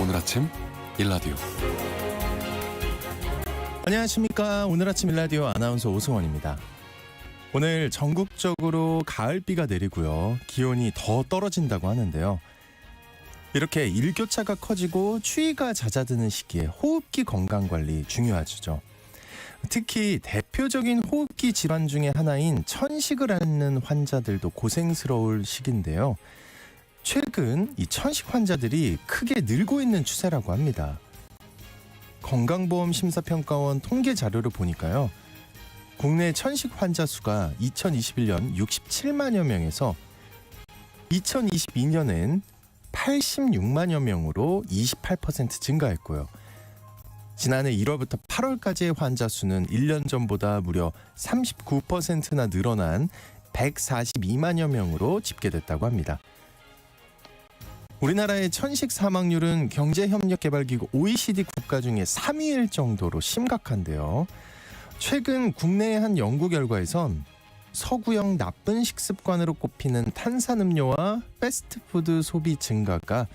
오늘 아침 일라디오. 안녕하십니까. 오늘 아침 일라디오 아나운서 오승원입니다. 오늘 전국적으로 가을비가 내리고요. 기온이 더 떨어진다고 하는데요. 이렇게 일교차가 커지고 추위가 잦아드는 시기에 호흡기 건강관리 중요하죠. 특히 대표적인 호흡기 질환 중에 하나인 천식을 앓는 환자들도 고생스러울 시기인데요. 최근 이 천식 환자들이 크게 늘고 있는 추세라고 합니다. 건강보험심사평가원 통계 자료를 보니까요. 국내 천식 환자 수가 2021년 67만여 명에서 2022년엔 86만여 명으로 28% 증가했고요. 지난해 1월부터 8월까지의 환자 수는 1년 전보다 무려 39%나 늘어난 142만여 명으로 집계됐다고 합니다. 우리나라의 천식 사망률은 경제협력개발기구 OECD 국가 중에 3위일 정도로 심각한데요. 최근 국내의 한 연구 결과에선 서구형 나쁜 식습관으로 꼽히는 탄산음료와 패스트푸드 소비 증가가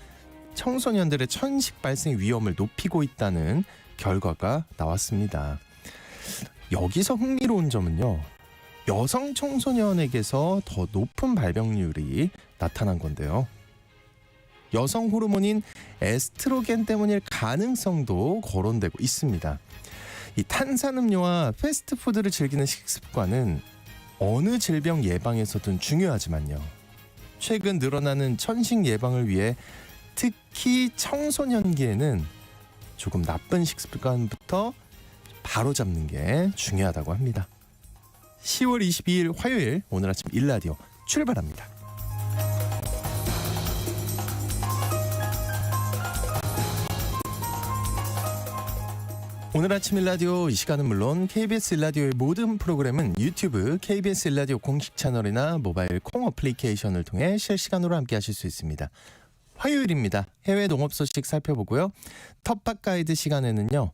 청소년들의 천식 발생 위험을 높이고 있다는 결과가 나왔습니다. 여기서 흥미로운 점은요. 여성 청소년에게서 더 높은 발병률이 나타난 건데요. 여성 호르몬인 에스트로겐 때문일 가능성도 거론되고 있습니다. 이 탄산음료와 패스트푸드를 즐기는 식습관은 어느 질병 예방에서든 중요하지만요. 최근 늘어나는 천식 예방을 위해 특히 청소년기에는 조금 나쁜 식습관부터 바로잡는 게 중요하다고 합니다. 10월 22일 화요일 오늘 아침 일라디오 출발합니다. 오늘 아침 일라디오 이 시간은 물론 KBS 일라디오의 모든 프로그램은 유튜브 KBS 일라디오 공식 채널이나 모바일 콩 어플리케이션을 통해 실시간으로 함께 하실 수 있습니다. 화요일입니다. 해외 농업 소식 살펴보고요. 텃밭 가이드 시간에는요.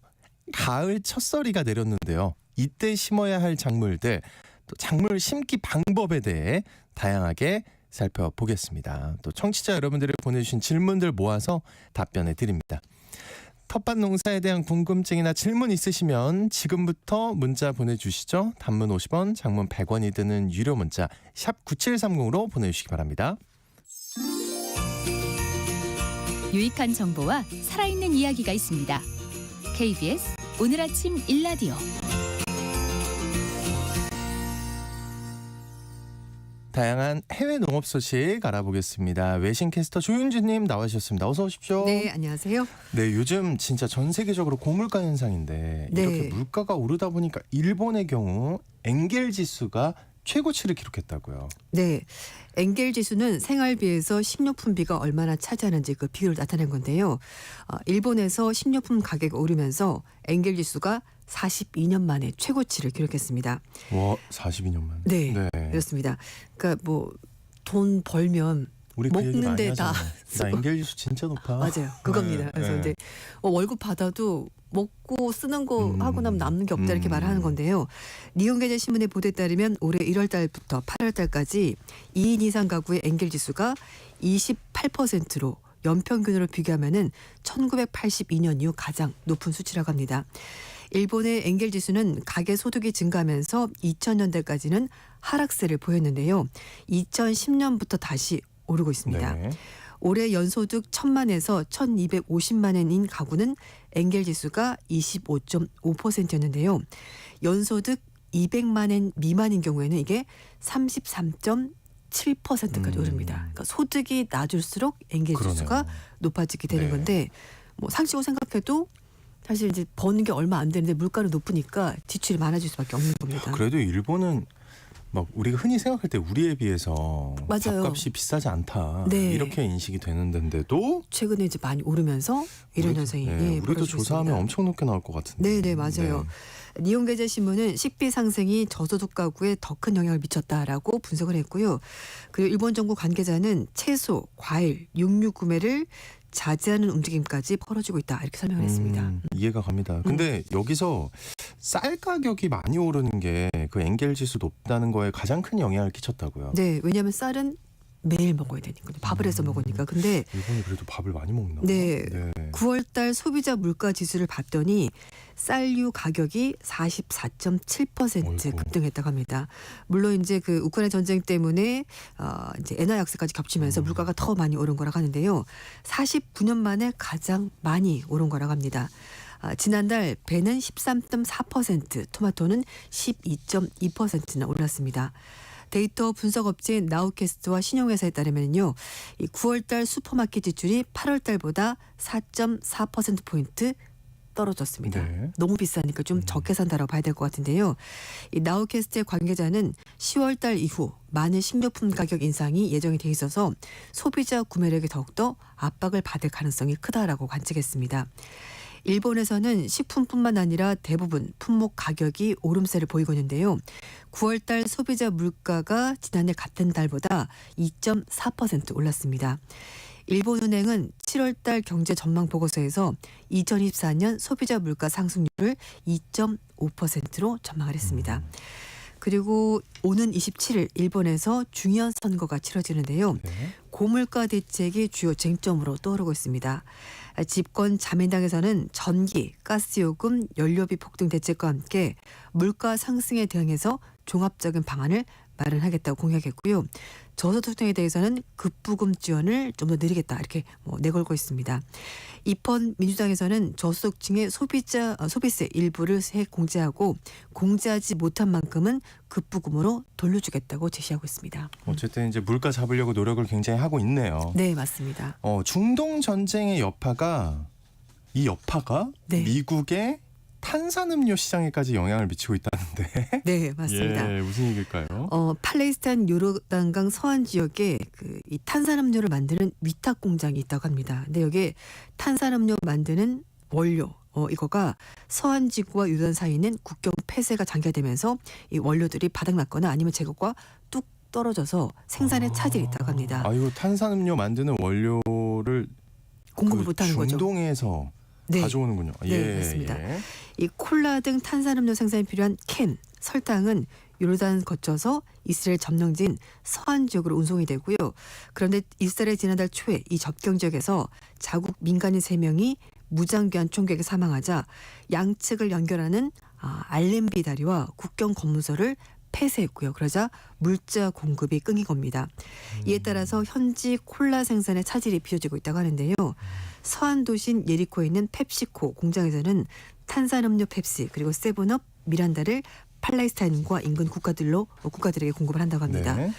가을 첫서리가 내렸는데요. 이때 심어야 할 작물들, 또 작물 심기 방법에 대해 다양하게 살펴보겠습니다. 또 청취자 여러분들이 보내주신 질문들 모아서 답변해 드립니다. 텃밭 농사에 대한 궁금증이나 질문 있으시면 지금부터 문자 보내주시죠. 단문 50원, 장문 100원이 드는 유료 문자 샵 9730으로 보내주시기 바랍니다. 유익한 정보와 살아있는 이야기가 있습니다. KBS 오늘 아침 일라디오. 다양한 해외 농업 소식 알아보겠습니다. 외신캐스터 조윤주님 나와주셨습니다. 어서 오십시오. 네, 안녕하세요. 네, 요즘 진짜 전 세계적으로 고물가 현상인데 네. 이렇게 물가가 오르다 보니까 일본의 경우 엔겔 지수가 최고치를 기록했다고요. 네, 엔겔 지수는 생활비에서 식료품비가 얼마나 차지하는지 그 비율을 나타낸 건데요. 일본에서 식료품 가격이 오르면서 엔겔 지수가 42년 만에 최고치를 기록했습니다. 와, 42년 만에. 네, 그렇습니다. 그러니까 뭐 돈 벌면 우리 그 얘기 많이 먹는데 다 하잖아요. 나 엔겔 지수 진짜 높아. 맞아요. 그겁니다. 네, 그래서 네. 이제 월급 받아도 먹고 쓰는 거 하고 나면 남는 게 없다 이렇게 말하는 건데요. 니혼게제 신문의 보도에 따르면 올해 1월 달부터 8월 달까지 2인 이상 가구의 엔겔 지수가 28%로 연평균으로 비교하면은 1982년 이후 가장 높은 수치라고 합니다. 일본의 엔겔 지수는 가계 소득이 증가하면서 2000년대까지는 하락세를 보였는데요. 2010년부터 다시 오르고 있습니다. 네. 올해 연소득 1000만에서 1250만 원인 가구는 엔겔 지수가 25.5%였는데요. 연소득 200만 원 미만인 경우에는 이게 33.7%까지 오릅니다. 그러니까 소득이 낮을수록 엔겔 지수가 그러네요. 높아지게 되는 네. 건데 뭐 상식으로 생각해도 사실 이제 버는 게 얼마 안 되는데 물가는 높으니까 지출이 많아질 수밖에 없는 겁니다. 그래도 일본은 막 우리가 흔히 생각할 때 우리에 비해서 맞아요. 밥값이 비싸지 않다. 네. 이렇게 인식이 되는 데인데도 최근에 이제 많이 오르면서 이런 현상이 우리도 벌어지고 조사하면 있습니다. 엄청 높게 나올 것 같은데. 네, 맞아요. 니혼게제 신문은 식비 상승이 저소득 가구에 더 큰 영향을 미쳤다라고 분석을 했고요. 그리고 일본 정부 관계자는 채소, 과일, 육류 구매를 자제하는 움직임까지 벌어지고 있다 이렇게 설명을 했습니다. 이해가 갑니다. 근데 여기서 쌀 가격이 많이 오르는 게 그 엔겔 지수 높다는 거에 가장 큰 영향을 끼쳤다고요. 네, 왜냐하면 쌀은 매일 먹어야 되니까 밥을 해서 먹으니까. 근데 일본이 그래도 밥을 많이 먹나? 네. 네. 9월달 소비자 물가 지수를 봤더니 쌀류 가격이 44.7% 어이구. 급등했다고 합니다. 물론 이제 그 우크라이나 전쟁 때문에 이제 엔화 약세까지 겹치면서 물가가 더 많이 오른 거라고 하는데요. 49년 만에 가장 많이 오른 거라고 합니다. 지난달 배는 13.4%, 토마토는 12.2%나 올랐습니다. 데이터 분석 업체인 나우캐스트와 신용회사에 따르면요, 이 9월달 슈퍼마켓 지출이 8월달보다 4.4%포인트 떨어졌습니다. 네. 너무 비싸니까 좀 적게 산다라고 봐야 될 것 같은데요. 이 나우캐스트의 관계자는 10월달 이후 많은 식료품 가격 인상이 예정이 돼 있어서 소비자 구매력이 더욱더 압박을 받을 가능성이 크다라고 관측했습니다. 일본에서는 식품뿐만 아니라 대부분 품목 가격이 오름세를 보이고 있는데요. 9월달 소비자 물가가 지난해 같은 달보다 2.4% 올랐습니다. 일본은행은 7월달 경제 전망 보고서에서 2024년 소비자 물가 상승률을 2.5%로 전망을 했습니다. 그리고 오는 27일 일본에서 중요한 선거가 치러지는데요. 네. 고물가 대책이 주요 쟁점으로 떠오르고 있습니다. 집권 자민당에서는 전기, 가스요금, 연료비 폭등 대책과 함께 물가 상승에 대응해서 종합적인 방안을 마련하겠다고 공약했고요. 저소득층에 대해서는 급부금 지원을 좀 더 늘리겠다 이렇게 내걸고 있습니다. 이번 민주당에서는 저소득층의 소비세 일부를 세액 공제하고 공제하지 못한 만큼은 급부금으로 돌려주겠다고 제시하고 있습니다. 어쨌든 이제 물가 잡으려고 노력을 굉장히 하고 있네요. 네, 맞습니다. 중동 전쟁의 이 여파가 네. 미국의 탄산음료 시장에까지 영향을 미치고 있다는데. 네, 맞습니다. 예, 무슨 얘기일까요? 팔레스타인 요르단강 서안 지역에 이 탄산음료를 만드는 위탁 공장이 있다고 합니다. 근데 여기에 탄산음료 만드는 원료 이거가 서안 지구와 요르단 사이는 국경 폐쇄가 장기화되면서 이 원료들이 바닥났거나 아니면 재고가 뚝 떨어져서 생산에 차질이 있다고 합니다. 이거 탄산음료 만드는 원료를 공급을 못하는 거죠. 중동에서 네. 가져오는군요. 네, 맞습니다. 이 콜라 등 탄산음료 생산에 필요한 캔, 설탕은 요르단 거쳐서 이스라엘 점령지인 서안 지역으로 운송이 되고요. 그런데 이스라엘 지난달 초에 이 접경 지역에서 자국 민간인 3명이 무장기한 총격에 사망하자 양측을 연결하는 알렘비 다리와 국경 검문소를 폐쇄했고요. 그러자 물자 공급이 끊긴 겁니다. 이에 따라서 현지 콜라 생산에 차질이 빚어지고 있다고 하는데요. 서안 도시인 예리코에 있는 펩시코 공장에서는 탄산음료 펩시 그리고 세븐업, 미란다를 팔레스타인과 인근 국가들에게 공급을 한다고 합니다. 네.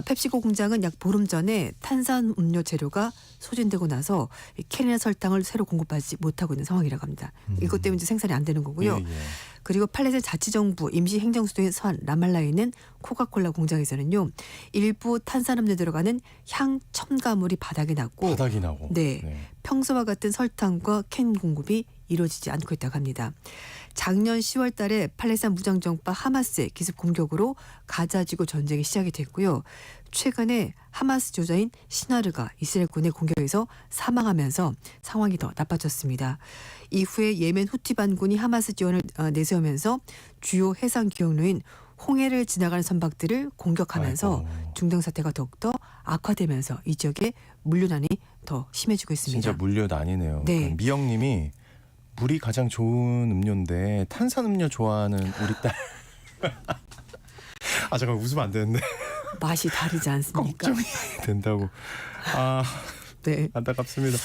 펩시코 공장은 약 보름 전에 탄산음료 재료가 소진되고 나서 캔이나 설탕을 새로 공급하지 못하고 있는 상황이라고 합니다. 이것 때문에 이제 생산이 안 되는 거고요. 예. 그리고 팔레스타인 자치정부 임시행정수도인 서안 라말라에 있는 코카콜라 공장에서는요. 일부 탄산음료 들어가는 향 첨가물이 바닥이 났고 네. 평소와 같은 설탕과 캔 공급이 이루어지지 않고 있다고 합니다. 작년 10월 달에 팔레스타인 무장정파 하마스의 기습 공격으로 가자지구 전쟁이 시작이 됐고요. 최근에 하마스 조자인 시나르가 이스라엘군의 공격에서 사망하면서 상황이 더 나빠졌습니다. 이후에 예멘 후티 반군이 하마스 지원을 내세우면서 주요 해상 기역로인 홍해를 지나가는 선박들을 공격하면서 중동 사태가 더욱더 악화되면서 이 지역의 물류난이 더 심해지고 있습니다. 진짜 물류난이네요. 네. 그러니까 미영님이 물이 가장 좋은 음료인데 탄산음료 좋아하는 우리 딸. 잠깐 웃으면 안 되는데. 맛이 다르지 않습니까? 걱정이 된다고. 네. 안타깝습니다.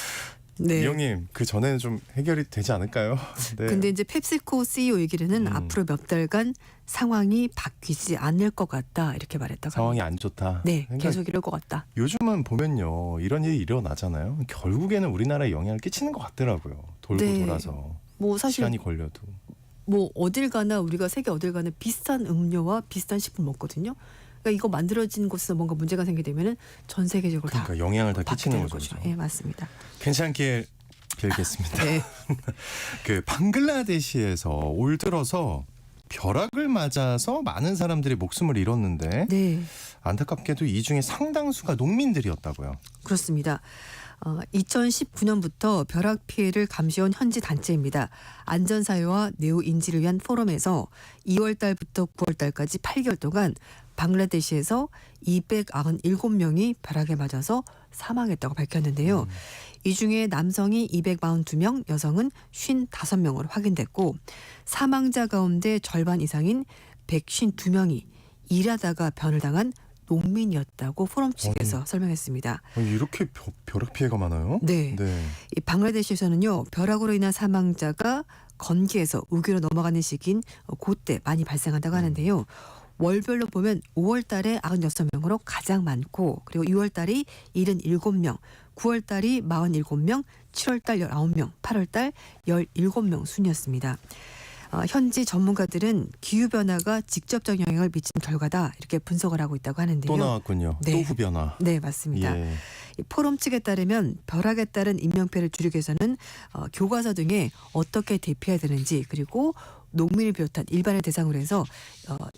네. 미영님 그 전에는 좀 해결이 되지 않을까요? 네. 근데 이제 펩시코 CEO 얘기는 앞으로 몇 달간 상황이 바뀌지 않을 것 같다 이렇게 말했다고 상황이 합니다. 안 좋다. 네, 그러니까 계속 이럴 것 같다. 요즘은 보면요 이런 일이 일어나잖아요. 결국에는 우리나라에 영향을 끼치는 것 같더라고요. 돌고 네. 돌아서 뭐 사실 시간이 걸려도. 뭐 어딜 가나 우리가 세계 어딜 가나 비슷한 음료와 비슷한 식품 먹거든요. 그러니까 이거 만들어진 곳에서 뭔가 문제가 생기되면은 전 세계적으로 그러니까 영향을 다 끼치는 거죠. 거죠. 예, 맞습니다. 괜찮게 빌겠습니다. 네. 그 방글라데시에서 올 들어서 벼락을 맞아서 많은 사람들이 목숨을 잃었는데 네. 안타깝게도 이 중에 상당수가 농민들이었다고요. 그렇습니다. 2019년부터 벼락 피해를 감시해온 현지 단체입니다. 안전사회와 내후 인지를 위한 포럼에서 2월 달부터 9월 달까지 8개월 동안 방글라데시에서 297명이 벼락에 맞아서 사망했다고 밝혔는데요. 이 중에 남성이 242명, 여성은 55명으로 확인됐고 사망자 가운데 절반 이상인 152명이 일하다가 변을 당한 농민이었다고 포럼 측에서 설명했습니다. 이렇게 벼락 피해가 많아요? 네. 이 방글라데시에서는요, 벼락으로 인한 사망자가 건기에서 우기로 넘어가는 시기인 그때 많이 발생한다고 하는데요. 월별로 보면 5월 달에 96명으로 가장 많고 그리고 6월 달이 77명, 9월 달이 47명, 7월 달 19명, 8월 달 17명 순이었습니다. 현지 전문가들은 기후변화가 직접적 영향을 미친 결과다 이렇게 분석을 하고 있다고 하는데요. 또 나왔군요. 네. 또 후변화. 네, 맞습니다. 예. 이 포럼 측에 따르면 벼락에 따른 인명피해를 줄이기 위해서는 교과서 등에 어떻게 대피해야 되는지 그리고 농민을 비롯한 일반을 대상으로 해서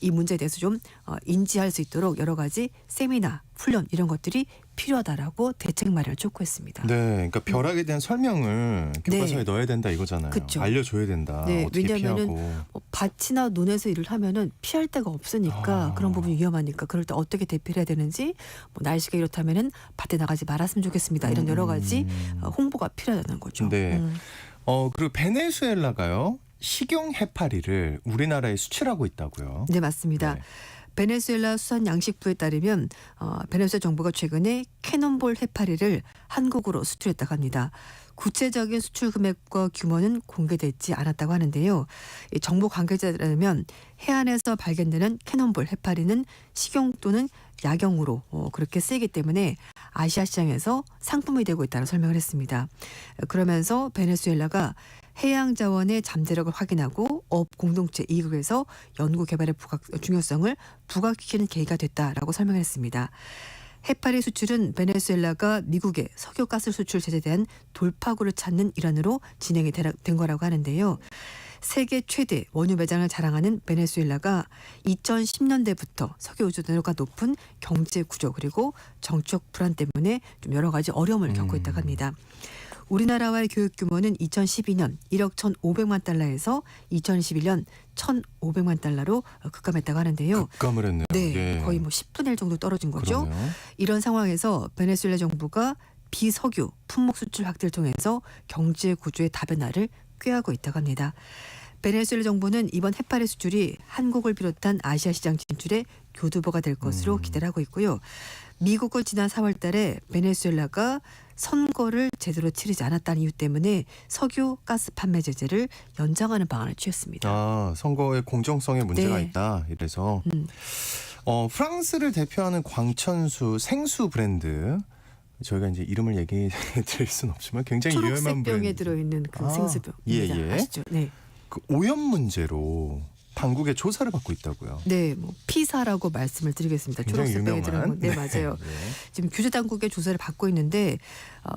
이 문제에 대해서 좀 인지할 수 있도록 여러 가지 세미나, 훈련 이런 것들이 필요하다라고 대책 마련을 촉구했습니다. 네, 그러니까 벼락에 대한 설명을 교과서에 네. 넣어야 된다 이거잖아요. 그쵸. 알려줘야 된다. 네, 어떻게 왜냐하면은 피하고. 밭이나 논에서 일을 하면은 피할 데가 없으니까 그런 부분이 위험하니까 그럴 때 어떻게 대피를 해야 되는지 뭐 날씨가 이렇다면은 밭에 나가지 말았으면 좋겠습니다. 이런 여러 가지 홍보가 필요하다는 거죠. 네. 그리고 베네수엘라가요. 식용 해파리를 우리나라에 수출하고 있다고요. 네, 맞습니다. 네. 베네수엘라 수산양식부에 따르면 베네수엘라 정부가 최근에 캐논볼 해파리를 한국으로 수출했다고 합니다. 구체적인 수출 금액과 규모는 공개되지 않았다고 하는데요. 이 정부 관계자에 따르면 해안에서 발견되는 캐논볼 해파리는 식용 또는 약용으로 그렇게 쓰이기 때문에 아시아 시장에서 상품이 되고 있다고 설명을 했습니다. 그러면서 베네수엘라가 해양 자원의 잠재력을 확인하고 업 공동체 이익에서 연구 개발의 중요성을 부각시키는 계기가 됐다라고 설명했습니다. 해파리 수출은 베네수엘라가 미국의 석유가스 수출 제재에 대한 돌파구를 찾는 일환으로 진행이 된 거라고 하는데요. 세계 최대 원유 매장을 자랑하는 베네수엘라가 2010년대부터 석유 의존도가 높은 경제 구조 그리고 정치적 불안 때문에 좀 여러 가지 어려움을 겪고 있다고 합니다. 우리나라와의 교육 규모는 2012년 1억 1,500만 달러에서 2021년 1,500만 달러로 급감했다고 하는데요. 급감을 했네요. 네, 예. 거의 뭐 10분의 1 정도 떨어진 거죠. 그러네요. 이런 상황에서 베네수엘라 정부가 비석유 품목 수출 확대를 통해서 경제 구조의 다변화를 꾀하고 있다고 합니다. 베네수엘라 정부는 이번 해파리 수출이 한국을 비롯한 아시아 시장 진출에 교두보가 될 것으로 기대를 하고 있고요. 미국은 지난 4월 달에 베네수엘라가 선거를 제대로 치르지 않았다는 이유 때문에 석유 가스 판매 제재를 연장하는 방안을 취했습니다. 아, 선거의 공정성에 문제가 네. 있다. 이래서 프랑스를 대표하는 광천수 생수 브랜드 저희가 이제 이름을 얘기해 드릴 수는 없지만 굉장히 유명한 초록색 병에 브랜드. 들어있는 그 생수병. 예, 예. 아시죠? 네. 그 오염 문제로 당국의 조사를 받고 있다고요. 네, 뭐 피사라고 말씀을 드리겠습니다. 굉장히 초록색 병에 들어간 건. 네, 맞아요. 네. 지금 규제 당국의 조사를 받고 있는데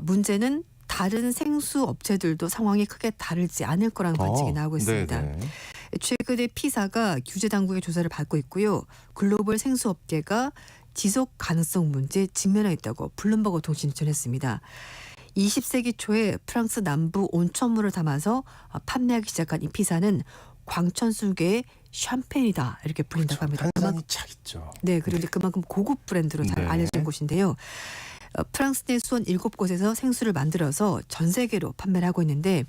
문제는 다른 생수 업체들도 상황이 크게 다르지 않을 거라는 관측이 나오고 있습니다. 네네. 최근에 피사가 규제 당국의 조사를 받고 있고요. 글로벌 생수 업계가 지속 가능성 문제에 직면해 있다고 블룸버그 통신이 전했습니다. 20세기 초에 프랑스 남부 온천물을 담아서 판매하기 시작한 이 피사는 광천수계의 샴페인이다 이렇게 불린다고 합니다. 탄산이 착 있죠. 네, 그리고 이제 그만큼 고급 브랜드로 잘 네. 알려진 곳인데요. 프랑스 내 수원 7곳에서 생수를 만들어서 전 세계로 판매를 하고 있는데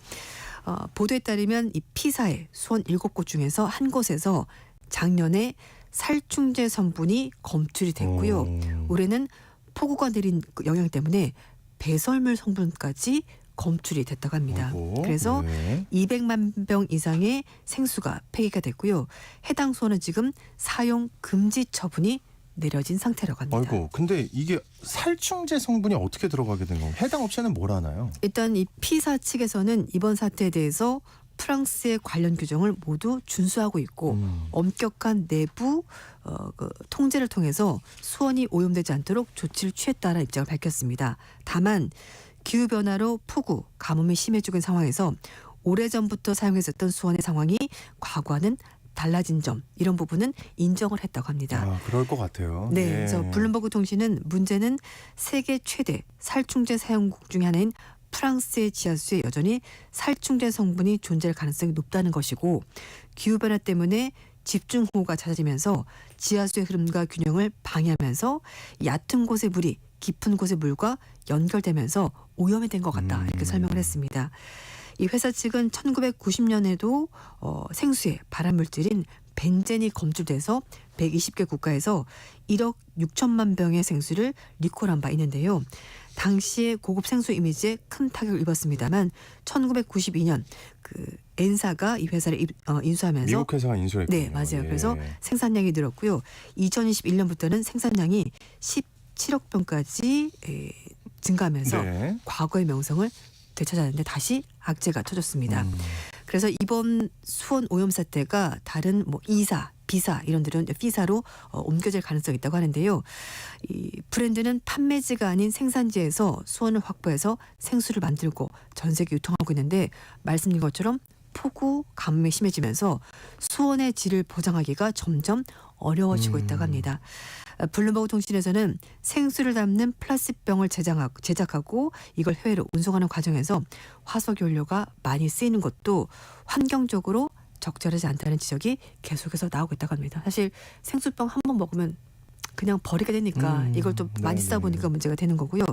보도에 따르면 이 피사의 수원 7곳 중에서 한 곳에서 작년에 살충제 성분이 검출이 됐고요. 올해는 폭우가 내린 그 영향 때문에 배설물 성분까지 검출이 됐다고 합니다. 아이고, 그래서 네. 200만 병 이상의 생수가 폐기가 됐고요. 해당 수원은 지금 사용 금지 처분이 내려진 상태라고 합니다. 아이고, 근데 이게 살충제 성분이 어떻게 들어가게 된 건가요? 해당 업체는 뭘 하나요? 일단 이 피사 측에서는 이번 사태에 대해서 프랑스의 관련 규정을 모두 준수하고 있고 엄격한 내부 그 통제를 통해서 수원이 오염되지 않도록 조치를 취했다는 입장을 밝혔습니다. 다만 기후변화로 폭우, 가뭄이 심해지고 있는 상황에서 오래전부터 사용했었던 수원의 상황이 과거와는 달라진 점 이런 부분은 인정을 했다고 합니다. 아, 그럴 것 같아요. 네, 예. 그래서 블룸버그 통신은 문제는 세계 최대 살충제 사용국 중에 하나인 프랑스의 지하수에 여전히 살충제 성분이 존재할 가능성이 높다는 것이고 기후변화 때문에 집중호우가 잦아지면서 지하수의 흐름과 균형을 방해하면서 얕은 곳의 물이 깊은 곳의 물과 연결되면서 오염이 된 것 같다 이렇게 설명을 했습니다. 이 회사 측은 1990년에도 생수에 발암물질인 벤젠이 검출돼서 120개 국가에서 1억 6천만 병의 생수를 리콜한 바 있는데요. 당시의 고급 생수 이미지에 큰 타격을 입었습니다만 1992년 그 엔사가 이 회사를 인수하면서 미국 회사가 인수했군요. 네, 맞아요. 예. 그래서 생산량이 늘었고요. 2021년부터는 생산량이 17억 병까지 증가하면서 네. 과거의 명성을 되찾았는데 다시 악재가 터졌습니다. 그래서 이번 수원 오염 사태가 다른 뭐 이사, 비사 이런 데는 피사로 옮겨질 가능성이 있다고 하는데요. 이 브랜드는 판매지가 아닌 생산지에서 수원을 확보해서 생수를 만들고 전 세계 유통하고 있는데 말씀드린 것처럼 폭우 가뭄이 심해지면서 수원의 질을 보장하기가 점점 어려워지고 있다고 합니다. 블룸버그 통신에서는 생수를 담는 플라스틱병을 제작하고 이걸 해외로 운송하는 과정에서 화석 연료가 많이 쓰이는 것도 환경적으로 적절하지 않다는 지적이 계속해서 나오고 있다고 합니다. 사실 생수병 한 번 먹으면 그냥 버리게 되니까 이걸 또 많이 쓰다 보니까 문제가 되는 거고요.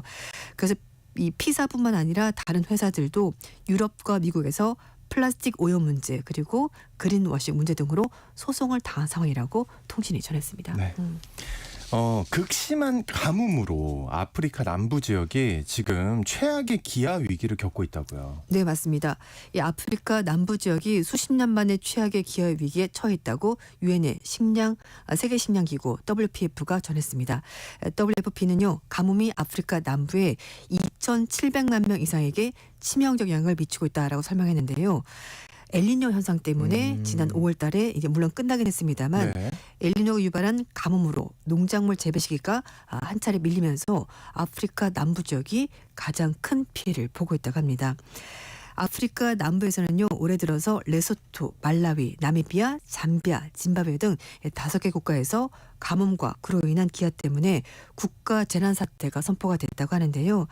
그래서 이 피사뿐만 아니라 다른 회사들도 유럽과 미국에서 플라스틱 오염 문제 그리고 그린워싱 문제 등으로 소송을 당한 상황이라고 통신이 전했습니다. 네. 극심한 가뭄으로 아프리카 남부 지역이 지금 최악의 기아 위기를 겪고 있다고요. 네, 맞습니다. 이 아프리카 남부 지역이 수십 년 만에 최악의 기후 위기에 처해 있다고 유엔의 세계 식량 기구 WPF가 전했습니다. WFP는요, 가뭄이 아프리카 남부에 2,700만 명 이상에게 치명적 영향을 미치고 있다라고 설명했는데요. 엘니뇨 현상 때문에 지난 5월 달에 이제 물론 끝나긴 했습니다만 네. 엘니뇨가 유발한 가뭄으로 농작물 재배 시기가 한 차례 밀리면서 아프리카 남부 지역이 가장 큰 피해를 보고 있다고 합니다. 아프리카 남부에서는요 올해 들어서 레소토, 말라위, 나미비아, 잠비아, 짐바브웨 등 5개 국가에서 가뭄과 그로 인한 기아 때문에 국가 재난 사태가 선포가 됐다고 하는데요.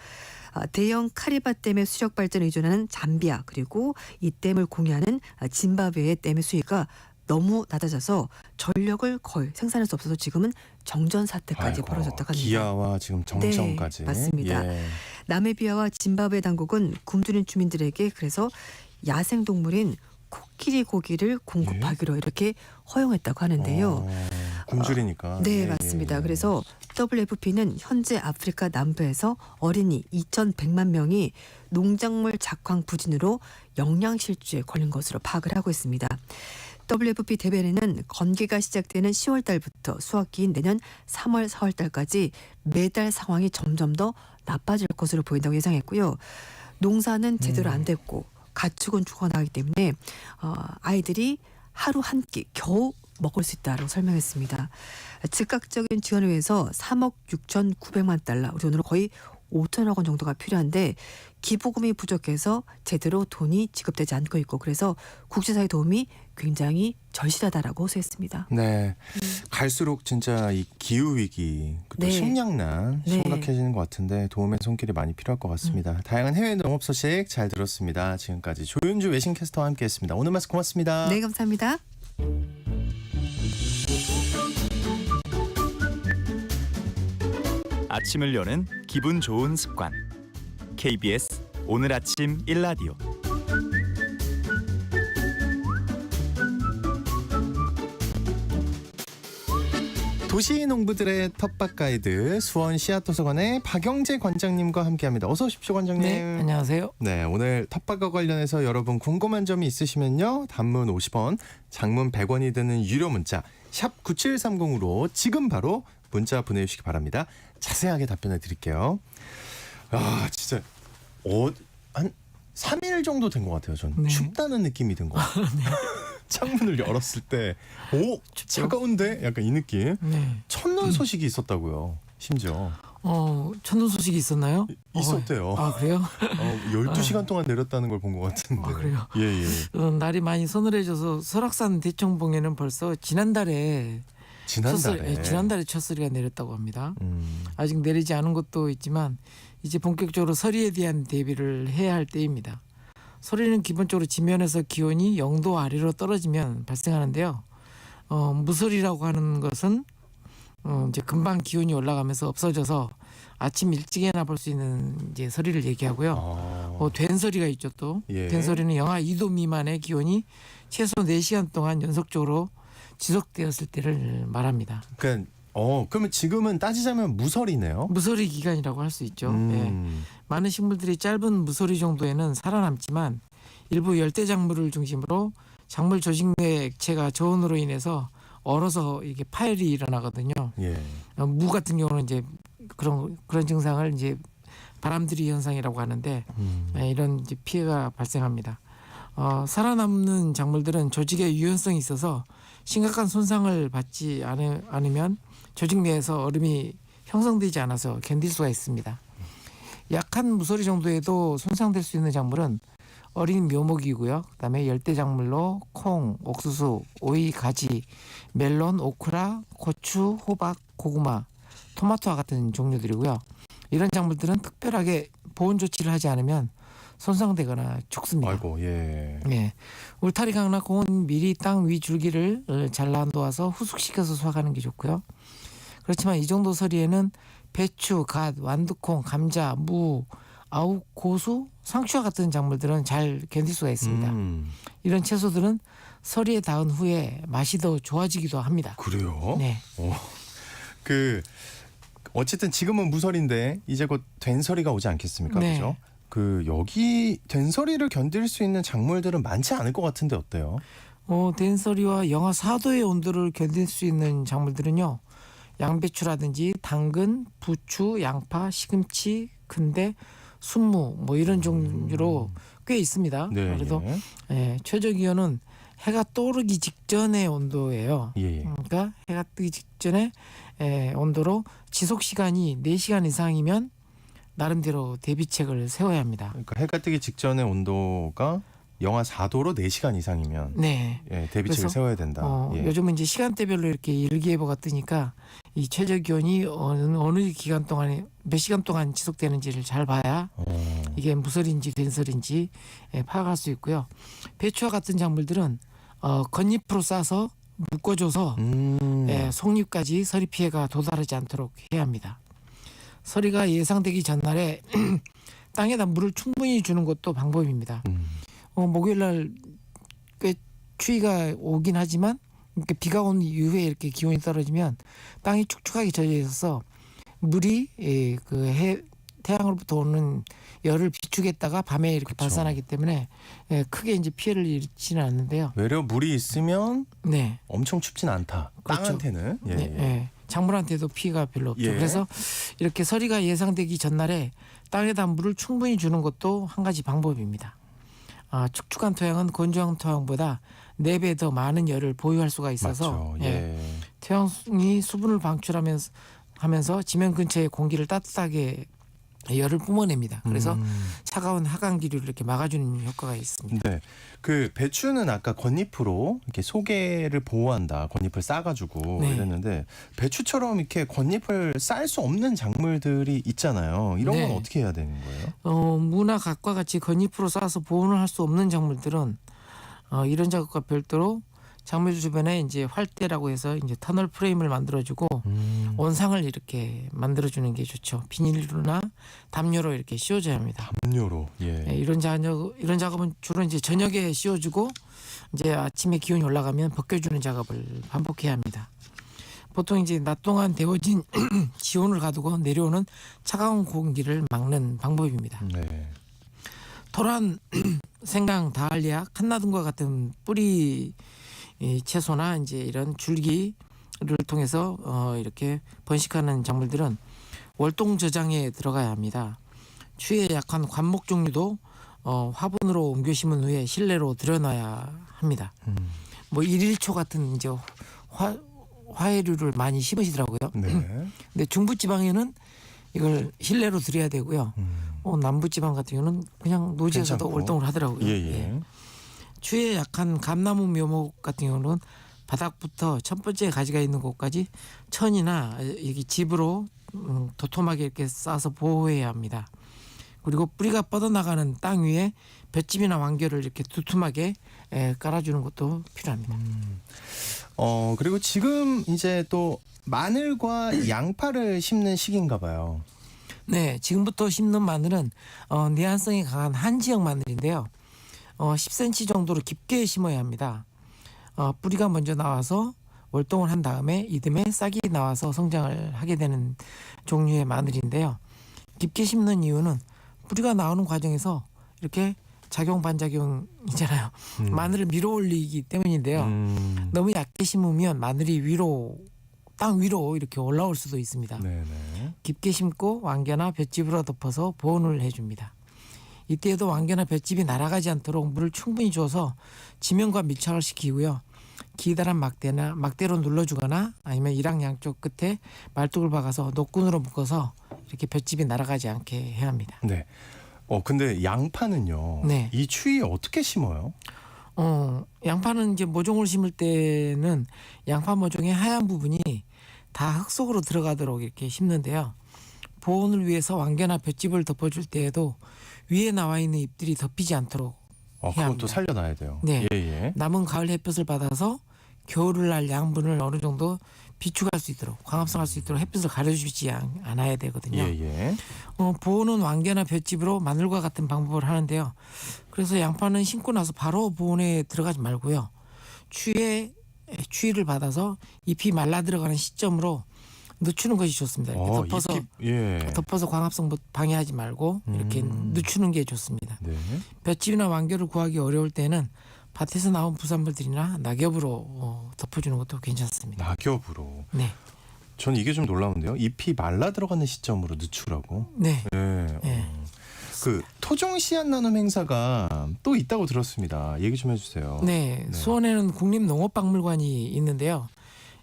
대형 카리바 댐의 수력 발전에 의존하는 잠비아 그리고 이 댐을 공유하는 짐바브웨의 댐의 수위가 너무 낮아져서 전력을 거의 생산할 수 없어서 지금은 정전 사태까지 아이고, 벌어졌다고 합니다. 기아와 지금 정전까지. 네, 맞습니다. 예. 나미비아와 짐바브웨 당국은 굶주린 주민들에게 그래서 야생 동물인 코끼리 고기를 공급하기로 이렇게 허용했다고 하는데요. 굶주리니까. 네, 예, 맞습니다. 예. 그래서 WFP는 현재 아프리카 남부에서 어린이 2,100만 명이 농작물 작황 부진으로 영양실조에 걸린 것으로 파악을 하고 있습니다. WFP 대변인은 건기가 시작되는 10월 달부터 수확기인 내년 3월, 4월 달까지 매달 상황이 점점 더 나빠질 것으로 보인다고 예상했고요. 농사는 제대로 안 됐고 가축은 죽어나가기 때문에 아이들이 하루 한 끼 겨우 먹을 수 있다고 설명했습니다. 즉각적인 지원을 위해서 3억 6,900만 달러, 우리 돈으로 거의 5천억 원 정도가 필요한데 기부금이 부족해서 제대로 돈이 지급되지 않고 있고 그래서 국제사회 도움이 굉장히 절실하다라고 호소했습니다. 네, 갈수록 진짜 이 기후 위기, 또 네. 식량난 네. 심각해지는 것 같은데 도움의 손길이 많이 필요할 것 같습니다. 다양한 해외 농업 소식 잘 들었습니다. 지금까지 조윤주 외신캐스터와 함께했습니다. 오늘 말씀 고맙습니다. 네, 감사합니다. 아침을 여는 기분 좋은 습관. KBS 오늘 아침 1라디오. 도시 농부들의 텃밭 가이드 수원 씨앗도서관의 박영재 관장님과 함께합니다. 어서 오십시오, 관장님. 네, 안녕하세요. 네, 오늘 텃밭과 관련해서 여러분 궁금한 점이 있으시면요. 단문 50원, 장문 100원이 드는 유료 문자 샵 9730으로 지금 바로 문자 보내주시기 바랍니다. 자세하게 답변해 드릴게요. 아, 진짜 한 3일 정도 된 것 같아요. 전 네. 춥다는 느낌이 든 것 같아요. 창문을 열었을 때 오, 차가운데? 약간 이 느낌. 네. 천연 소식이 있었다고요. 심지어. 천둥 소식이 있었나요? 있었대요. 아 그래요? 12시간 동안 내렸다는 걸 본 것 같은데. 아, 그래요? 예. 날이 많이 서늘해져서 설악산 대청봉에는 벌써 지난달에 지난달에 첫 소리가 내렸다고 합니다. 아직 내리지 않은 것도 있지만 이제 본격적으로 서리에 대한 대비를 해야 할 때입니다. 서리는 기본적으로 지면에서 기온이 0도 아래로 떨어지면 발생하는데요. 무서리라고 하는 것은 이제 금방 기온이 올라가면서 없어져서 아침 일찍에나 볼 수 있는 이제 서리를 얘기하고요. 된서리가 있죠 또. 예. 된서리는 영하 2도 미만의 기온이 최소 4시간 동안 연속적으로 지속되었을 때를 말합니다. 그러니까 그러면 지금은 따지자면 무설이네요. 무서리 기간이라고 할 수 있죠. 예. 많은 식물들이 짧은 무서리 정도에는 살아남지만 일부 열대 작물을 중심으로 작물 조직 내 액체가 저온으로 인해서 얼어서 이게 파열이 일어나거든요. 예. 무 같은 경우는 이제 그런 증상을 이제 바람들이 현상이라고 하는데 이런 이제 피해가 발생합니다. 살아남는 작물들은 조직의 유연성이 있어서 심각한 손상을 받지 않으면 조직 내에서 얼음이 형성되지 않아서 견딜 수가 있습니다. 약한 무서리 정도에도 손상될 수 있는 작물은 어린 묘목이고요. 그다음에 열대 작물로 콩, 옥수수, 오이, 가지, 멜론, 오크라, 고추, 호박, 고구마, 토마토와 같은 종류들이고요. 이런 작물들은 특별하게 보온 조치를 하지 않으면 손상되거나 죽습니다. 아이고, 예. 네, 울타리 강나 공은 미리 땅 위 줄기를 잘라 놓아서 후숙시켜서 수확하는 게 좋고요. 그렇지만 이 정도 서리에는 배추, 갓, 완두콩, 감자, 무, 아욱, 고수, 상추와 같은 작물들은 잘 견딜 수가 있습니다. 이런 채소들은 서리에 닿은 후에 맛이 더 좋아지기도 합니다. 그래요? 네. 어쨌든 지금은 무설인데 이제 곧 된서리가 오지 않겠습니까? 네. 그죠? 여기 된서리를 견딜 수 있는 작물들은 많지 않을 것 같은데 어때요? 된서리와 영하 4도의 온도를 견딜 수 있는 작물들은요. 양배추라든지 당근, 부추, 양파, 시금치, 근대, 순무 뭐 이런 종류로 꽤 있습니다. 네, 그래도 최저 기온은 해가 떠오르기 직전의 온도예요. 예. 그러니까 해가 뜨기 직전의 온도로 지속 시간이 4시간 이상이면 나름대로 대비책을 세워야 합니다. 그러니까 해가 뜨기 직전의 온도가 영하 4도로 4시간 이상이면 네. 대비책을 그래서, 세워야 된다. 요즘은 이제 시간대별로 이렇게 일기예보가 뜨니까 이 최저 기온이 어느 기간 동안에 몇 시간 동안 지속되는지를 잘 봐야 이게 무설인지 된설인지 파악할 수 있고요. 배추와 같은 작물들은 겉잎으로 싸서 묶어줘서 속잎까지 서리 피해가 도달하지 않도록 해야 합니다. 서리가 예상되기 전날에 땅에다 물을 충분히 주는 것도 방법입니다. 목요일날 꽤 추위가 오긴 하지만 이렇게 비가 온 이후에 이렇게 기온이 떨어지면 땅이 축축하게 젖어 있어서 물이 태양으로부터 오는 열을 비추겠다가 밤에 이렇게 발산하기 때문에 크게 이제 피해를 일으키지는 않는데요. 외려 물이 있으면 네. 엄청 춥진 않다. 그렇죠. 땅한테는. 네. 작물한테도 피해가 별로 없죠. 예. 그래서 이렇게 서리가 예상되기 전날에 땅에다 물을 충분히 주는 것도 한 가지 방법입니다. 축축한 토양은 건조한 토양보다 4배 더 많은 열을 보유할 수가 있어서 맞죠. 토양이 수분을 방출하면서 지면 근처의 공기를 따뜻하게 열을 뿜어냅니다. 그래서 차가운 하강 기류를 이렇게 막아주는 효과가 있습니다. 네, 배추는 아까 겉잎으로 이렇게 속에를 보호한다, 겉잎을 싸가지고 네. 이랬는데 배추처럼 이렇게 겉잎을 쌀 수 없는 작물들이 있잖아요. 이런 건 네. 어떻게 해야 되는 거예요? 무나 갓과 같이 겉잎으로 싸서 보온을 할 수 없는 작물들은 이런 작업과 별도로 작물 주변에 이제 활대라고 해서 이제 터널 프레임을 만들어주고 온상을 이렇게 만들어주는 게 좋죠. 비닐로나 담요로 이렇게 씌워줘야 합니다. 담요로. 이런 작업은 주로 이제 저녁에 씌워주고 이제 아침에 기온이 올라가면 벗겨주는 작업을 반복해야 합니다. 보통 이제 낮 동안 데워진 지온을 가두고 내려오는 차가운 공기를 막는 방법입니다. 네. 토란, 생강, 다알리아, 칸나등과 같은 뿌리 채소나 이제 이런 줄기를 통해서 이렇게 번식하는 작물들은 월동 저장에 들어가야 합니다. 추위에 약한 관목 종류도 화분으로 옮겨 심은 후에 실내로 들여놔야 합니다. 뭐 일일초 같은 이제 화해류를 많이 심으시더라고요. 네. 근데 중부 지방에는 이걸 실내로 들여야 되고요. 남부지방 같은 경우는 그냥 노지에서도 괜찮고. 월동을 하더라고요. 예. 추위에 약한 감나무 묘목 같은 경우는 바닥부터 첫 번째 가지가 있는 곳까지 천이나 여기 집으로 도톰하게 이렇게 싸서 보호해야 합니다. 그리고 뿌리가 뻗어나가는 땅 위에 볏짚이나 완결을 이렇게 두툼하게 깔아주는 것도 필요합니다. 그리고 지금 이제 또 마늘과 양파를 심는 시기인가 봐요. 네, 지금부터 심는 마늘은 내한성이 강한 한지역 마늘인데요. 10cm 정도로 깊게 심어야 합니다. 뿌리가 먼저 나와서 월동을 한 다음에 이듬해 싹이 나와서 성장을 하게 되는 종류의 마늘인데요. 깊게 심는 이유는 뿌리가 나오는 과정에서 이렇게 작용 반작용이잖아요. 마늘을 밀어 올리기 때문인데요. 너무 얕게 심으면 마늘이 땅 위로 이렇게 올라올 수도 있습니다. 네네. 깊게 심고 왕겨나 볏짚으로 덮어서 보온을 해줍니다. 이때에도 왕겨나 볏짚이 날아가지 않도록 물을 충분히 줘서 지면과 밀착을 시키고요. 기다란 막대로 눌러주거나 아니면 이랑 양쪽 끝에 말뚝을 박아서 노끈으로 묶어서 이렇게 볏짚이 날아가지 않게 해야 합니다. 네. 근데 양파는요. 네. 이 추위에 어떻게 심어요? 양파는 이제 모종을 심을 때는 양파 모종의 하얀 부분이 다 흙 속으로 들어가도록 이렇게 심는데요. 보온을 위해서 왕겨나 볏짚을 덮어줄 때에도 위에 나와 있는 잎들이 덮이지 않도록 해야 그것도 합니다. 살려놔야 돼요. 네. 예. 남은 가을 햇볕을 받아서 겨울날 양분을 어느 정도 비축할 수 있도록 광합성할 수 있도록 햇빛을 가려주지 않아야 되거든요. 예. 보온은 왕겨나 볏짚으로 마늘과 같은 방법을 하는데요. 그래서 양파는 심고 나서 바로 보온에 들어가지 말고요. 추위를 받아서 잎이 말라 들어가는 시점으로 늦추는 것이 좋습니다. 이렇게 덮어서 광합성 방해하지 말고 이렇게 늦추는 게 좋습니다. 네. 볏짚이나 왕겨를 구하기 어려울 때는 밭에서 나온 부산물들이나 낙엽으로 덮어주는 것도 괜찮습니다. 낙엽으로. 네. 전 이게 좀 놀라운데요. 잎이 말라 들어가는 시점으로 늦추라고. 네. 네. 그 토종 씨앗 나눔 행사가 또 있다고 들었습니다. 얘기 좀 해주세요. 네. 수원에는 국립농업박물관이 있는데요.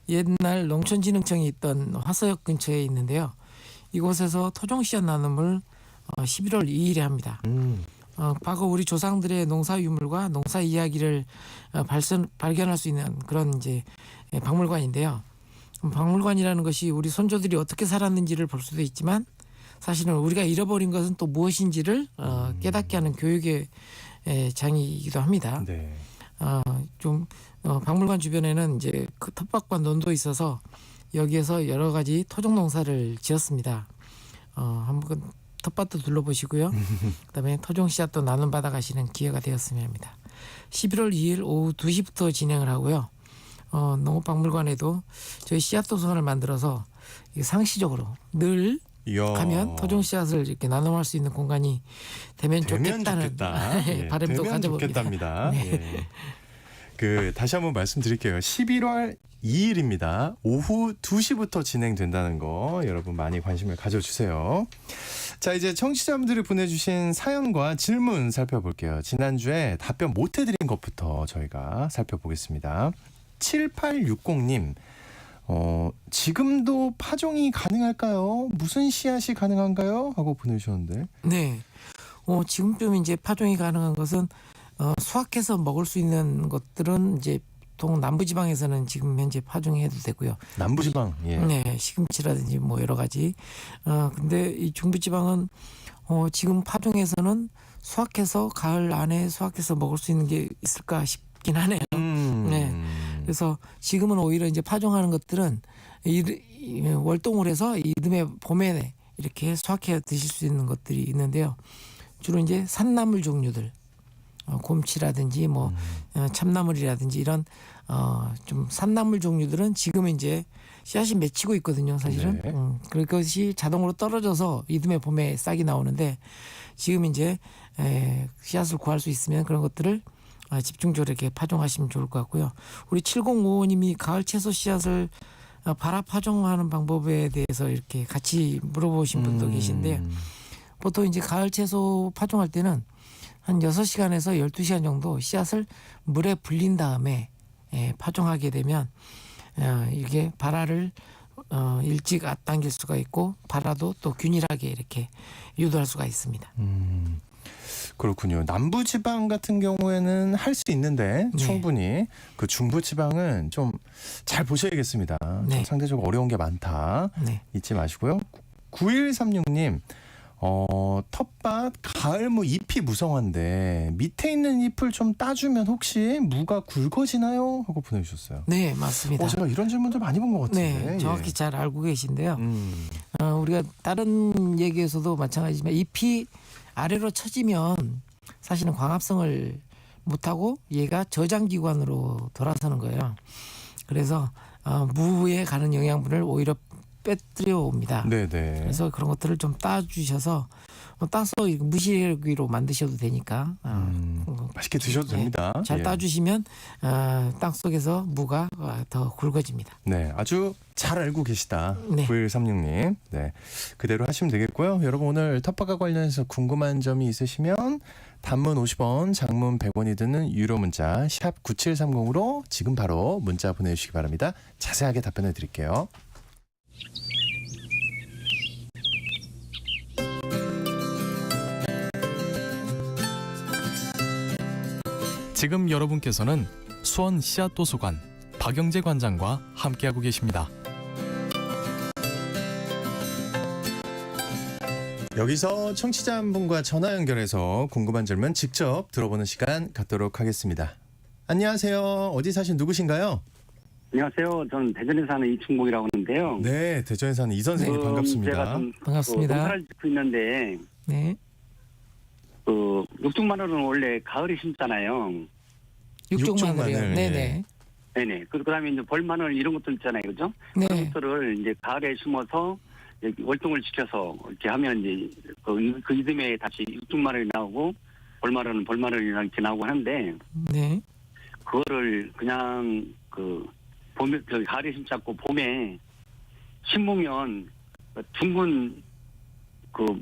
옛날 농촌진흥청이 있던 화서역 근처에 있는데요. 이곳에서 토종 씨앗 나눔을 11월 2일에 합니다. 과거 우리 조상들의 농사 유물과 농사 이야기를 발견할 수 있는 그런 이제 박물관인데요. 박물관이라는 것이 우리 손조들이 어떻게 살았는지를 볼 수도 있지만 사실은 우리가 잃어버린 것은 또 무엇인지를 깨닫게 하는 교육의 장이기도 합니다. 네. 박물관 주변에는 이제 그 텃밭과 논도 있어서 여기에서 여러 가지 토종 농사를 지었습니다. 한번 텃밭도 둘러보시고요. 그다음에 토종 씨앗도 나눔 받아 가시는 기회가 되었으면 합니다. 11월 2일 오후 2시부터 진행을 하고요. 농업박물관에도 저희 씨앗 도서관을 만들어서 상시적으로 늘 가면 토종 씨앗을 이렇게 나눔할 수 있는 공간이 되면 좋겠다는 바람도 되면 가져봅니다. 좋겠답니다. 네. 다시 한번 말씀드릴게요. 11월 2일입니다. 오후 2시부터 진행된다는 거 여러분 많이 관심을 가져주세요. 자, 이제 청취자분들이 보내주신 사연과 질문 살펴볼게요. 지난주에 답변 못 해드린 것부터 저희가 살펴보겠습니다. 7860님 지금도 파종이 가능할까요? 무슨 씨앗이 가능한가요? 하고 보내주셨는데. 네. 지금쯤 이제 파종이 가능한 것은 수확해서 먹을 수 있는 것들은 이제 보통 남부지방에서는 지금 현재 파종해도 되고요. 남부지방. 예. 네, 시금치라든지 뭐 여러 가지. 근데 이 중부지방은 지금 파종해서는 수확해서 가을 안에 수확해서 먹을 수 있는 게 있을까 싶긴 하네요. 네. 그래서 지금은 오히려 이제 파종하는 것들은 월동을 해서 이듬해 봄에 이렇게 수확해 드실 수 있는 것들이 있는데요. 주로 이제 산나물 종류들. 곰치라든지 뭐 참나물이라든지 이런 좀 산나물 종류들은 지금 이제 씨앗이 맺히고 있거든요, 사실은. 네. 그것이 자동으로 떨어져서 이듬해 봄에 싹이 나오는데 지금 이제 씨앗을 구할 수 있으면 그런 것들을 집중적으로 이렇게 파종하시면 좋을 것 같고요. 우리 7055님이 가을 채소 씨앗을 발화 파종하는 방법에 대해서 이렇게 같이 물어보신 분도 계신데 보통 이제 가을 채소 파종할 때는 한 6시간에서 12시간 정도 씨앗을 물에 불린 다음에 파종하게 되면 이게 발화를 일찍 앞당길 수가 있고 팔아도 또 균일하게 이렇게 유도할 수가 있습니다. 그렇군요. 남부지방 같은 경우에는 할 수 있는데 네. 충분히 그 중부지방은 좀 잘 보셔야겠습니다. 네. 좀 상대적으로 어려운 게 많다. 네. 잊지 마시고요. 9136님 텃밭 가을무 잎이 무성한데 밑에 있는 잎을 좀 따주면 혹시 무가 굵어지나요? 하고 보내주셨어요. 네, 맞습니다. 제가 이런 질문들 많이 본 것 같은데. 네, 정확히 잘 알고 계신데요. 예. 우리가 다른 얘기에서도 마찬가지지만 잎이 아래로 처지면 사실은 광합성을 못하고 얘가 저장기관으로 돌아서는 거예요. 그래서 무에 가는 영양분을 오히려 빼뜨려 옵니다. 네네. 그래서 그런 것들을 좀 따주셔서 따서 무시기로 만드셔도 되니까 맛있게 드셔도 네, 됩니다. 잘 예. 따주시면 땅 속에서 무가 더 굵어집니다. 네, 아주 잘 알고 계시다. 네. 9136님. 네. 그대로 하시면 되겠고요. 여러분 오늘 텃밭과 관련해서 궁금한 점이 있으시면 단문 50원, 장문 100원이 드는 유료 문자 샵 9730으로 지금 바로 문자 보내주시기 바랍니다. 자세하게 답변해 드릴게요. 지금 여러분께서는 수원 씨앗도서관 박영재 관장과 함께하고 계십니다. 여기서 청취자 한 분과 전화 연결해서 궁금한 질문 직접 들어보는 시간 갖도록 하겠습니다. 안녕하세요. 어디 사신 누구신가요? 안녕하세요. 저는 대전에 사는 이충복이라고 하는데요. 네, 대전에 사는 이 선생님 반갑습니다. 제가 좀 반갑습니다. 농사를 짓고 있는데 네. 육종마늘은 원래 가을에 심잖아요. 육종 육종마늘이요. 마늘, 네네. 네네. 그다음에 이제 벌마늘 이런 것들 있잖아요, 그죠? 네. 그런 것들을 이제 가을에 심어서 이렇게 월동을 시켜서 이렇게 하면 이제 그 이듬해 다시 육종마늘이 나오고 벌마늘은 벌마늘이 이렇게 나오고 하는데 네. 그거를 그냥 봄에 가을에 심자고 봄에 심으면 둥근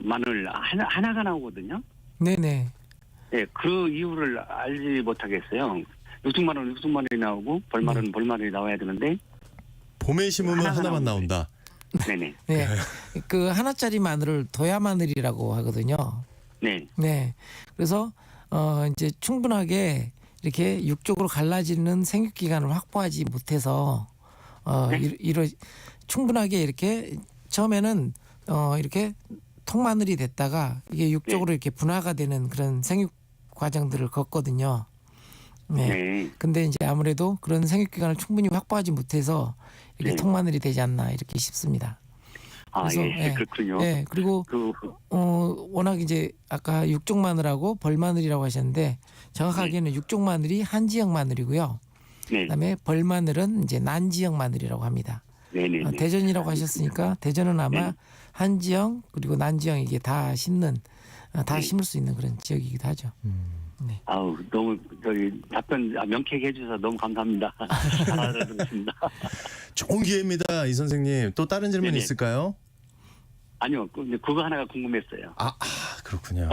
마늘 하나가 나오거든요. 네네. 네, 그 이유를 알지 못하겠어요. 육종마늘은 육종마늘이 나오고 벌마늘은 벌마늘이 나와야 되는데. 봄에 심으면 하나가 하나만 나오는데. 나온다. 네네. 네. 그 하나짜리 마늘을 도야 마늘이라고 하거든요. 네. 네. 그래서 이제 충분하게 이렇게 육쪽으로 갈라지는 생육 기간을 확보하지 못해서 충분하게 이렇게 처음에는 이렇게 통마늘이 됐다가 이게 육쪽으로 이렇게 분화가 되는 그런 생육 과정들을 겪거든요. 네. 네. 근데 이제 아무래도 그런 생육 기간을 충분히 확보하지 못해서 이렇게 네. 통마늘이 되지 않나 이렇게 싶습니다. 아, 그래서, 예, 네. 그렇군요. 네. 그리고 워낙 이제 아까 육종 마늘하고 벌마늘이라고 하셨는데 정확하게는 육종 마늘이 한지형 마늘이고요. 네. 그다음에 벌마늘은 이제 난지형 마늘이라고 합니다. 네네. 대전이라고 하셨으니까 대전은 아마 네. 한지형 그리고 난지형 이게 다 심는 다 네. 심을 수 있는 그런 지역이기도 하죠. 아우, 너무 답변 명쾌하게 해주셔서 너무 감사합니다. 잘 알아듣겠습니다. 좋은 기회입니다, 이 선생님. 또 다른 질문 네네. 있을까요? 아니요, 그거 하나가 궁금했어요. 그렇군요.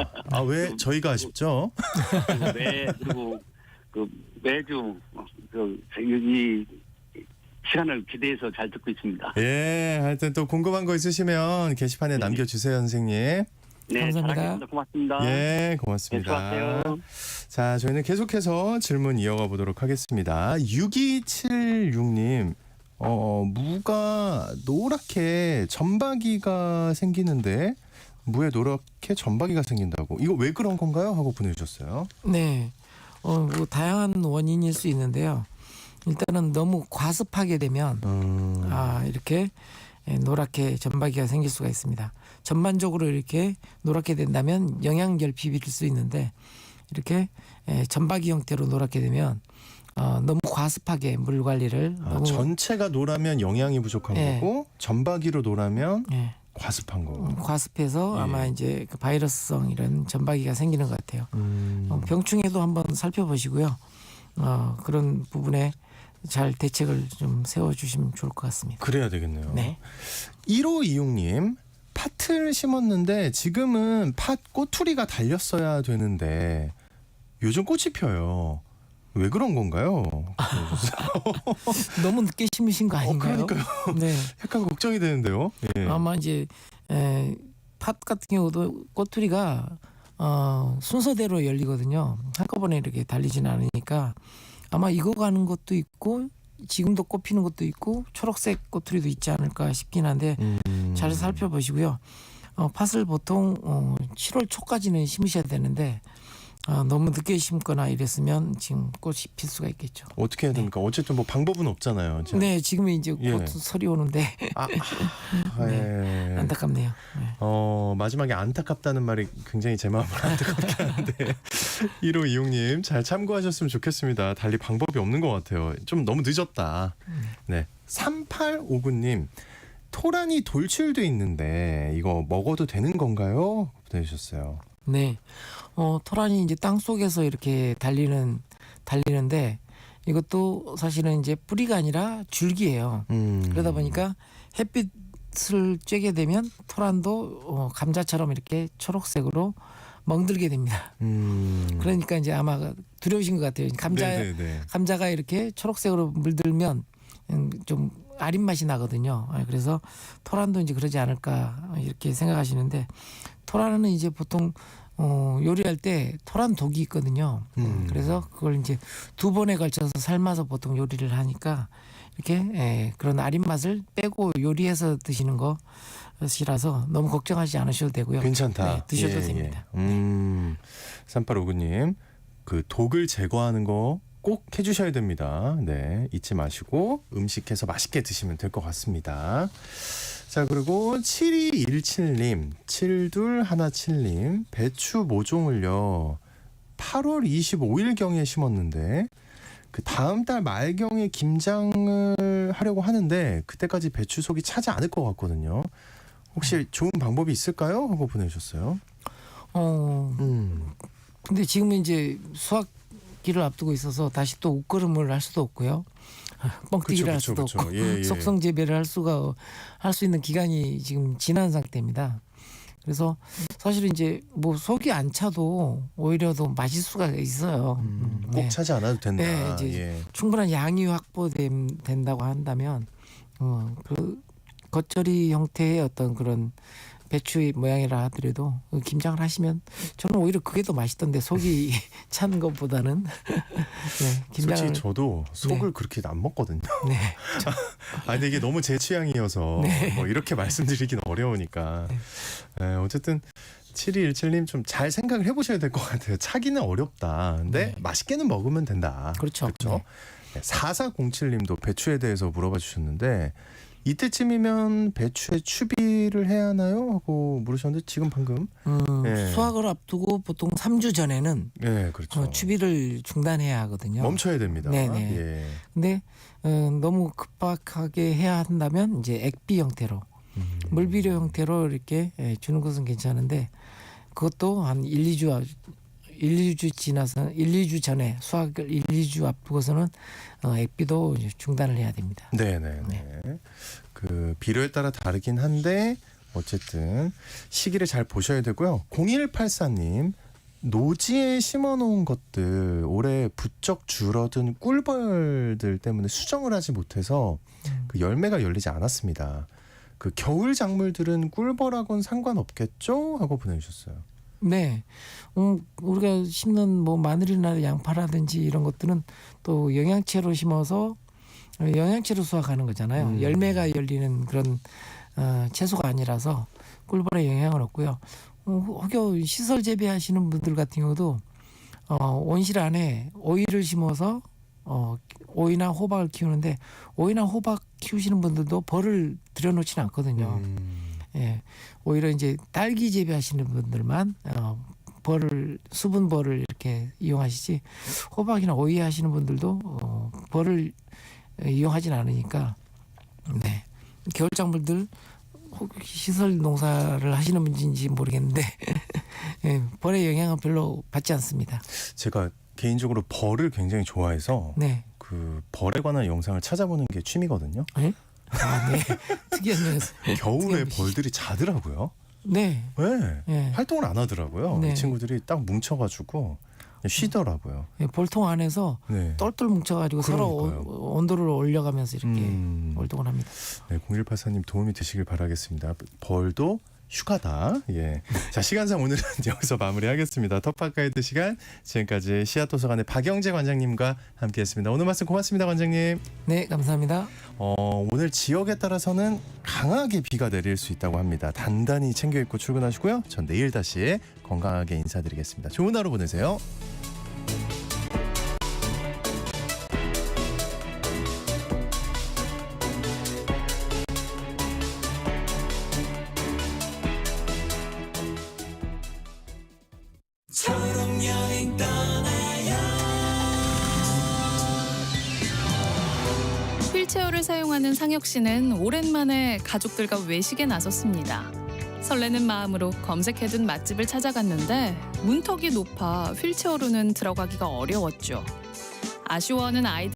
왜 저희가 아쉽죠? 그리고 매주 이 시간을 기대해서 잘 듣고 있습니다. 예, 하여튼 또 궁금한 거 있으시면 게시판에 남겨주세요, 선생님. 네, 감사합니다. 잘하겠습니다. 고맙습니다. 예, 네, 고맙습니다. 수고하세요. 자, 저희는 계속해서 질문 이어가 보도록 하겠습니다. 6276님, 무가 노랗게 점박이가 생기는데 무에 노랗게 점박이가 생긴다고. 이거 왜 그런 건가요? 하고 보내주셨어요. 네. 뭐 다양한 원인일 수 있는데요. 일단은 너무 과습하게 되면 이렇게 노랗게 점박이가 생길 수가 있습니다. 전반적으로 이렇게 노랗게 된다면 영양결핍일 수 있는데 이렇게 점박이 형태로 노랗게 되면 너무 과습하게 물 관리를 너무 전체가 노라면 영양이 부족한 예. 거고 점박이로 노라면 예, 과습한 거고. 과습해서 예. 아마 이제 그 바이러스성 이런 점박이가 생기는 것 같아요. 병충해도 한번 살펴보시고요. 그런 부분에 잘 대책을 좀 세워주시면 좋을 것 같습니다. 그래야 되겠네요. 네. 1526님, 팥을 심었는데 지금은 팥 꼬투리가 달렸어야 되는데 요즘 꽃이 펴요. 왜 그런 건가요? 너무 늦게 심으신 거 아닌가요? 그러니까요. 네. 약간 걱정이 되는데요. 예. 아마 이제 팥 같은 경우도 꼬투리가 순서대로 열리거든요. 한꺼번에 이렇게 달리지는 않으니까 아마 익어가는 것도 있고 지금도 꽃피는 것도 있고 초록색 꼬투리도 있지 않을까 싶긴 한데 잘 살펴보시고요. 팥을 보통 7월 초까지는 심으셔야 되는데 너무 늦게 심거나 이랬으면 지금 꽃이 필 수가 있겠죠. 어떻게 해야 됩니까? 어쨌든 뭐 방법은 없잖아요. 지금. 네, 지금 이제 곧 예. 설이 오는데 예. 안타깝네요. 네. 마지막에 안타깝다는 말이 굉장히 제 마음을 안타깝게 하는데 1호 이용님 잘 참고하셨으면 좋겠습니다. 달리 방법이 없는 것 같아요. 좀 너무 늦었다. 네, 3859님 토란이 돌출돼 있는데 이거 먹어도 되는 건가요? 보내주셨어요. 네. 토란이 이제 땅 속에서 이렇게 달리는데 이것도 사실은 이제 뿌리가 아니라 줄기예요. 그러다 보니까 햇빛을 쬐게 되면 토란도 감자처럼 이렇게 초록색으로 멍들게 됩니다. 그러니까 이제 아마 두려우신 것 같아요. 네네네. 감자가 이렇게 초록색으로 물들면 좀 아린 맛이 나거든요. 그래서 토란도 이제 그러지 않을까 이렇게 생각하시는데 토란은 이제 보통 요리할 때 토란 독이 있거든요. 그래서 그걸 이제 2번에 걸쳐서 삶아서 보통 요리를 하니까 이렇게 그런 아린 맛을 빼고 요리해서 드시는 것이라서 너무 걱정하지 않으셔도 되고요. 괜찮다. 네, 드셔도 됩니다. 3859님 그 독을 제거하는 거 꼭 해주셔야 됩니다. 네, 잊지 마시고 음식해서 맛있게 드시면 될 것 같습니다. 자, 그리고 7217님 7217님 배추 모종을요 8월 25일경에 심었는데 그 다음 달 말경에 김장을 하려고 하는데 그때까지 배추 속이 차지 않을 것 같거든요. 혹시 좋은 방법이 있을까요? 하고 보내주셨어요. 근데 지금은 이제 수확기를 앞두고 있어서 다시 또 옷걸음을 할 수도 없고요. 뻥튀기를 할 수도 그쵸. 없고 예, 예. 속성 재배를 할 수 있는 기간이 지금 지난 상태입니다. 그래서 사실 이제 뭐 속이 안 차도 오히려 더 맛있을 수가 있어요. 꼭 네. 차지 않아도 된다. 네, 이제 예. 충분한 양이 확보된다고 한다면 그 겉절이 형태의 어떤 그런 배추의 모양이라 하더라도 김장을 하시면 저는 오히려 그게 더 맛있던데 속이 찬 것보다는 네, 김장을 솔직히 저도 속을 네. 그렇게 안 먹거든요. 네. 근데 이게 너무 제 취향이어서 네. 뭐 이렇게 말씀드리긴 어려우니까. 네, 어쨌든 7217님 좀 잘 생각을 해보셔야 될 것 같아요. 차기는 어렵다. 근데 네. 맛있게는 먹으면 된다. 그렇죠. 그렇죠. 네. 4407님도 배추에 대해서 물어봐 주셨는데 이때쯤이면 배추에 추비를 해야 하나요? 하고 물으셨는데 지금 방금 네. 수확을 앞두고 보통 3주 전에는 네, 그렇죠. 추비를 중단해야 하거든요. 멈춰야 됩니다. 네네. 예. 근데 너무 급박하게 해야 한다면 이제 액비 형태로 물비료 형태로 이렇게 주는 것은 괜찮은데 그것도 한 1-2주 지나서 1-2주 전에 수확을 1-2주 앞두고서는 액비도 이제 중단을 해야 됩니다. 네네네. 그 비료에 따라 다르긴 한데 어쨌든 시기를 잘 보셔야 되고요. 0184님 노지에 심어놓은 것들 올해 부쩍 줄어든 꿀벌들 때문에 수정을 하지 못해서 그 열매가 열리지 않았습니다. 그 겨울 작물들은 꿀벌하고는 상관없겠죠? 하고 보내주셨어요. 네, 우리가 심는 뭐 마늘이나 양파라든지 이런 것들은 또 영양채로 심어서 영양채로 수확하는 거잖아요. 열매가 열리는 그런 채소가 아니라서 꿀벌에 영향은 없고요. 혹여 시설 재배하시는 분들 같은 경우도 온실 안에 오이를 심어서 오이나 호박을 키우는데 오이나 호박 키우시는 분들도 벌을 들여놓지는 않거든요. 예, 오히려 이제 딸기 재배하시는 분들만 수분 벌을 이렇게 이용하시지 호박이나 오이 하시는 분들도 벌을 이용하지는 않으니까 네, 겨울 작물들 시설 농사를 하시는 분인지 모르겠는데 예, 벌의 영향은 별로 받지 않습니다. 제가 개인적으로 벌을 굉장히 좋아해서 네. 그 벌에 관한 영상을 찾아보는 게 취미거든요. 네? 네. 특이한 녀석. 겨울에 벌들이 자더라고요. 네. 네. 네. 활동을 안 하더라고요. 네. 이 친구들이 딱 뭉쳐가지고 쉬더라고요. 예, 볼통 안에서 네. 똘똘 뭉쳐가지고 서로 그러니까요. 온도를 올려가면서 이렇게 활동을 합니다. 네, 0184님 도움이 되시길 바라겠습니다. 벌도 휴가다. 예. 자, 시간상 오늘은 여기서 마무리하겠습니다. 텃밭 가이드 시간 지금까지 씨앗도서관의 박영재 관장님과 함께했습니다. 오늘 말씀 고맙습니다, 관장님. 네, 감사합니다. 오늘 지역에 따라서는 강하게 비가 내릴 수 있다고 합니다. 단단히 챙겨 입고 출근하시고요. 전 내일 다시 건강하게 인사드리겠습니다. 좋은 하루 보내세요. 휠체어를 사용하는 상혁 씨는 오랜만에 가족들과 외식에 나섰습니다. 설레는 마음으로 검색해둔 맛집을 찾아갔는데 문턱이 높아 휠체어로는 들어가기가 어려웠죠. 아쉬워하는 아이들